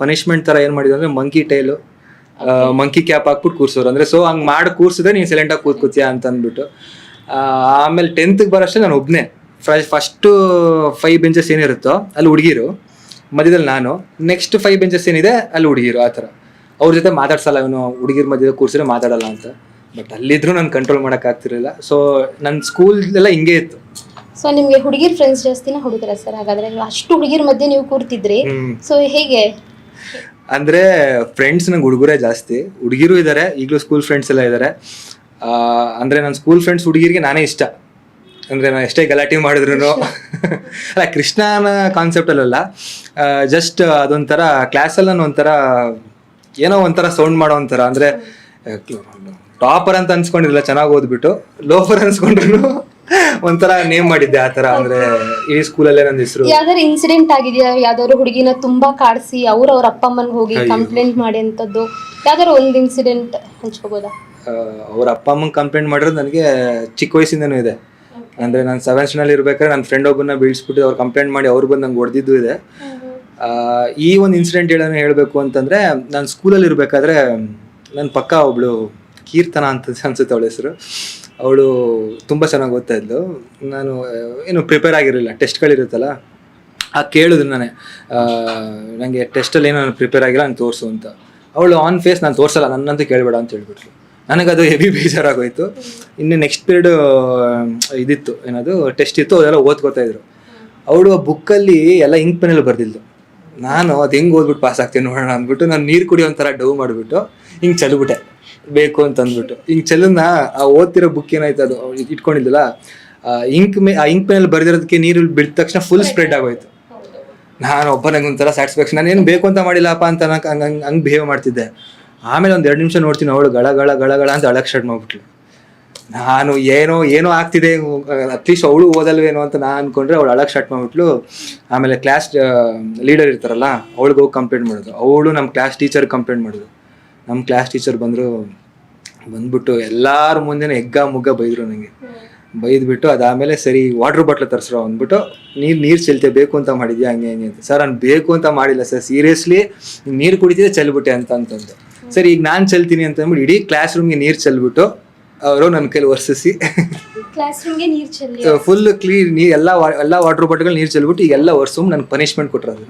Punishment ಥರ ಏನು ಮಾಡಿದ್ರು ಅಂದರೆ ಮಂಕಿ ಟೈಲು ಮಂಕಿ ಕ್ಯಾಪ್ ಹಾಕ್ಬಿಟ್ಟು ಕೂರ್ಸೋರು. ಅಂದರೆ ಸೊ ಹಂಗೆ ಮಾಡಿ ಕೂರ್ಸಿದ್ರೆ ನೀನು ಸೈಲೆಂಟಾಗಿ ಕೂತ್ಕೋತೀಯ ಅಂತ ಅಂದ್ಬಿಟ್ಟು. ಆಮೇಲೆ 10th ಬರೋಷ್ಟೇ ನಾನು ಒಬ್ಬನೇ. ಫಸ್ಟು 5 ಬೆಂಚಸ್ ಏನಿರುತ್ತೋ ಅಲ್ಲಿ ಹುಡುಗಿರು, ಮಧ್ಯದಲ್ಲಿ ನಾನು, ನೆಕ್ಸ್ಟ್ 5 ಬೆಂಚಸ್ ಏನಿದೆ ಅಲ್ಲಿ ಹುಡುಗಿರು. ಆ ಥರ ಅವ್ರ ಜೊತೆ ಮಾತಾಡ್ಸಲ್ಲ, ಇವನು ಹುಡುಗಿರ ಮಧ್ಯದಲ್ಲಿ ಕೂರ್ಸಿದ್ರೆ ಮಾತಾಡಲ್ಲ ಅಂತ. ಬಟ್ ಅಲ್ಲಿದ್ರೂ ನಾನು ಕಂಟ್ರೋಲ್ ಮಾಡೋಕ್ಕಾಗ್ತಿರಲಿಲ್ಲ. ಸೊ ನನ್ನ ಸ್ಕೂಲ್ದೆಲ್ಲ ಹಿಂಗೆ ಇತ್ತು. ಸೊ ನಿಮಗೆ ಹುಡುಗಿರ್ ಫ್ರೆಂಡ್ಸ್ ಜಾಸ್ತಿನ ಹುಡುಗರ ಸರ್? ಹಾಗಾದ್ರೆ ಅಷ್ಟು ಹುಡುಗಿರ ಮಧ್ಯೆ ನೀವು ಕೂರ್ತಿದ್ರಿ, ಸೊ ಹೇಗೆ? ಅಂದರೆ ಫ್ರೆಂಡ್ಸ್ ನಂಗೆ ಹುಡುಗರೇ ಜಾಸ್ತಿ, ಹುಡುಗಿರು ಇದ್ದಾರೆ, ಈಗಲೂ ಸ್ಕೂಲ್ ಫ್ರೆಂಡ್ಸ್ ಎಲ್ಲ ಇದ್ದಾರೆ. ಅಂದರೆ ನನ್ನ ಸ್ಕೂಲ್ ಫ್ರೆಂಡ್ಸ್ ಹುಡುಗಿರಿಗೆ ನಾನೇ ಇಷ್ಟ. ಅಂದರೆ ನಾನು ಎಷ್ಟೇ ಗಲಾಟೆ ಮಾಡಿದ್ರು ಅಲ್ಲ, ಕೃಷ್ಣನ ಕಾನ್ಸೆಪ್ಟಲ್ಲ, ಜಸ್ಟ್ ಅದೊಂಥರ ಕ್ಲಾಸಲ್ಲಿ ನಾನು ಒಂಥರ ಏನೋ ಒಂಥರ ಸೌಂಡ್ ಮಾಡೋ ಒಂಥರ. ಅಂದರೆ ಟಾಪರ್ ಅಂತ ಅನ್ಸ್ಕೊಂಡಿರಲಿಲ್ಲ, ಚೆನ್ನಾಗಿ ಓದ್ಬಿಟ್ಟು ಲೋಫರ್ ಅನ್ಸ್ಕೊಂಡ್ರು ಒಂಥರ ನೇಮ್ ಮಾಡಿದ್ದೆ ಆ ಥರ. ಅಂದರೆ ಇಡೀ ಸ್ಕೂಲಲ್ಲೇ ನನ್ನ ಹೆಸರು. ಯಾವ್ದಾದ್ರು ಇನ್ಸಿಡೆಂಟ್ ಆಗಿದೆಯಾ? ಯಾವ್ದಾದ್ರು ಹುಡುಗಿನ ತುಂಬಾ ಕಾಡಿಸಿ ಅವ್ರ ಅಪ್ಪ ಅಮ್ಮನಿಗೆ ಹೋಗಿ ಕಂಪ್ಲೇಂಟ್ ಮಾಡಿ ಅಂತದ್ದು ಯಾವ್ದಾದ್ರು ಒಂದು ಇನ್ಸಿಡೆಂಟ್ ಹಂಚ್ಕೋಬೋದಾ? ಅವ್ರ ಅಪ್ಪ ಅಮ್ಮಂಗೆ ಕಂಪ್ಲೇಂಟ್ ಮಾಡಿರೋದು ನನಗೆ ಚಿಕ್ಕ ವಯಸ್ಸಿಂದನೂ ಇದೆ. ಅಂದರೆ ನಾನು 7th ಸ್ಟ್ಯಾಂಡರ್ಡ್ ಇರ್ಬೇಕಾದ್ರೆ ನನ್ನ ಫ್ರೆಂಡ್ ಒಬ್ಬನ್ನ ಬೀಳ್ಸ್ಬಿಟ್ಟು ಅವ್ರು ಕಂಪ್ಲೇಂಟ್ ಮಾಡಿ ಅವ್ರು ಬಂದು ನಂಗೆ ಹೊಡೆದಿದ್ದು ಇದೆ. ಈ ಒಂದು ಇನ್ಸಿಡೆಂಟ್ ಹೇಳಬೇಕು ಅಂತಂದರೆ, ನಾನು ಸ್ಕೂಲಲ್ಲಿ ಇರಬೇಕಾದ್ರೆ ನನ್ನ ಪಕ್ಕ ಒಬ್ಳು ಕೀರ್ತನ ಅಂತ ಅನ್ಸುತ್ತೆ ಅವಳ ಹೆಸರು. ಅವಳು ತುಂಬ ಚೆನ್ನಾಗಿ ಓದ್ತಾ ಇದ್ಲು. ನಾನು ಏನು ಪ್ರಿಪೇರ್ ಆಗಿರಲಿಲ್ಲ, ಟೆಸ್ಟ್ಗಳಿರುತ್ತಲ್ಲ, ಕೇಳಿದ್ರು ನಾನೇ, ನನಗೆ ಟೆಸ್ಟಲ್ಲಿ ಏನೋ ನಾನು ಪ್ರಿಪೇರ್ ಆಗಿಲ್ಲ, ನಾನು ತೋರಿಸು ಅಂತ. ಅವಳು ಆನ್ ಫೇಸ್ ನಾನು ತೋರಿಸಲ್ಲ, ನನ್ನಂತೂ ಕೇಳಬೇಡ ಅಂತ ಹೇಳ್ಬಿಟ್ಲು. ನನಗದು ಹೆವಿ ಬೇಜಾರಾಗೋಯ್ತು. ಇನ್ನು ನೆಕ್ಸ್ಟ್ ಪೀರಿಯಡ್ ಇದಿತ್ತು, ಏನದು ಟೆಸ್ಟ್ ಇತ್ತು, ಅದೆಲ್ಲ ಓದ್ಕೋತಾ ಇದ್ರು. ಅವಳು ಆ ಬುಕ್ಕಲ್ಲಿ ಎಲ್ಲ ಇಂಕ್ ಪೆನಲ್ಲಿ ಬರ್ದಿದ್ದು. ನಾನು ಅದು ಹೆಂಗೆ ಓದ್ಬಿಟ್ಟು ಪಾಸ್ ಆಗ್ತೀನಿ ನೋಡೋಣ ಅಂದ್ಬಿಟ್ಟು ನಾನು ನೀರು ಕುಡಿಯೋ ಒಂಥರ ಡವ್ ಮಾಡಿಬಿಟ್ಟು ಹಿಂಗೆ ಚೆಲ್ಬಿಟ್ಟೆ ಬೇಕು ಅಂತ ಅಂದ್ಬಿಟ್ಟು. ಹಿಂಗೆ ಚೆಲ್ಲನ್ನ ಆ ಓದ್ತಿರೋ ಬುಕ್ ಏನಾಯ್ತು ಅದು ಇಟ್ಕೊಂಡಿದ್ದಲ್ಲ, ಆ ಇಂಕ್ ಪೆನಲ್ಲಿ ಬರ್ದಿರೋದಕ್ಕೆ ನೀರು ಬಿದ್ದ ತಕ್ಷಣ ಫುಲ್ ಸ್ಪ್ರೆಡ್ ಆಗೋಯ್ತು. ನಾನು ಒಬ್ಬ ನಂಗೆ ಒಂಥರ ಸ್ಯಾಟಿಸ್ಫ್ಯಾಕ್ಷನ್, ನಾನೇನು ಬೇಕು ಅಂತ ಮಾಡಿಲ್ಲಪ್ಪ ಅಂತ ಹಂಗೆ ಬಿಹೇವ್ ಮಾಡ್ತಿದ್ದೆ. ಆಮೇಲೆ ಒಂದು 2 ನಿಮಿಷ ನೋಡ್ತೀನಿ, ಅವಳು ಗಳ ಅಂತ ಅಳಕ್ಕೆ ಸ್ಟಾರ್ಟ್ ಮಾಡ್ಬಿಟ್ಲು. ನಾನು ಏನೋ ಆಗ್ತಿದೆ, ಅಟ್ಲೀಸ್ಟ್ ಅವಳು ಓದಲ್ವೇನೋ ಅಂತ ನಾನು ಅಂದ್ಕೊಂಡ್ರೆ ಅವಳು ಅಳಕ್ಕೆ ಸ್ಟಾರ್ಟ್ ಮಾಡ್ಬಿಟ್ಲು. ಆಮೇಲೆ ಕ್ಲಾಸ್ ಲೀಡರ್ ಇರ್ತಾರಲ್ಲ, ಅವಳಿಗೆ ಹೋಗಿ ಕಂಪ್ಲೇಂಟ್ ಮಾಡೋದು. ಅವಳು ನಮ್ಮ ಕ್ಲಾಸ್ ಟೀಚರ್ ಕಂಪ್ಲೇಂಟ್ ಮಾಡೋದು. ನಮ್ಮ ಕ್ಲಾಸ್ ಟೀಚರ್ ಬಂದ್ಬಿಟ್ಟು ಎಲ್ಲರ ಮುಂದೆನೇ ಮುಗ್ಗ ಬೈದರು ನನಗೆ. ಬೈದ್ಬಿಟ್ಟು ಅದಾದಮೇಲೆ ಸರಿ ವಾಟ್ರ್ ಬಾಟ್ಲ್ ತರಿಸ್ರೋ ಅಂದ್ಬಿಟ್ಟು, ನೀರು ಚೆಲ್ತೆ ಬೇಕು ಅಂತ ಮಾಡಿದ್ಯಾ ಹಂಗೆ ಅಂತ. ಸರ್ ನಾನು ಬೇಕು ಅಂತ ಮಾಡಿಲ್ಲ ಸರ್, ಸೀರಿಯಸ್ಲಿ ನೀರು ಕುಡಿತಿದ್ದೆ ಚೆಲ್ಬಿಟ್ಟೆ ಅಂತಂದು. ಸರಿ ಈಗ ನಾನು ಚೆಲ್ತೀನಿ ಅಂತ ಅಂದ್ಬಿಟ್ಟು ಇಡೀ ಕ್ಲಾಸ್ ರೂಮ್ಗೆ ನೀರು ಚೆಲ್ಬಿಟ್ಟು ಅವರು ನನ್ನ ಕೈಲಿ ಒರೆಸಿಸಿ ಫುಲ್ ಕ್ಲೀನ್ ಎಲ್ಲ ವಾಟರ್ ಬಾಟಲ್ ನೀರು ಚೆಲ್ಬಿಟ್ಟು ಈಗೆಲ್ಲ ಒರೆಸ್ಕೊಂಡು ನನಗೆ ಪನಿಷ್ಮೆಂಟ್ ಕೊಟ್ಟರು.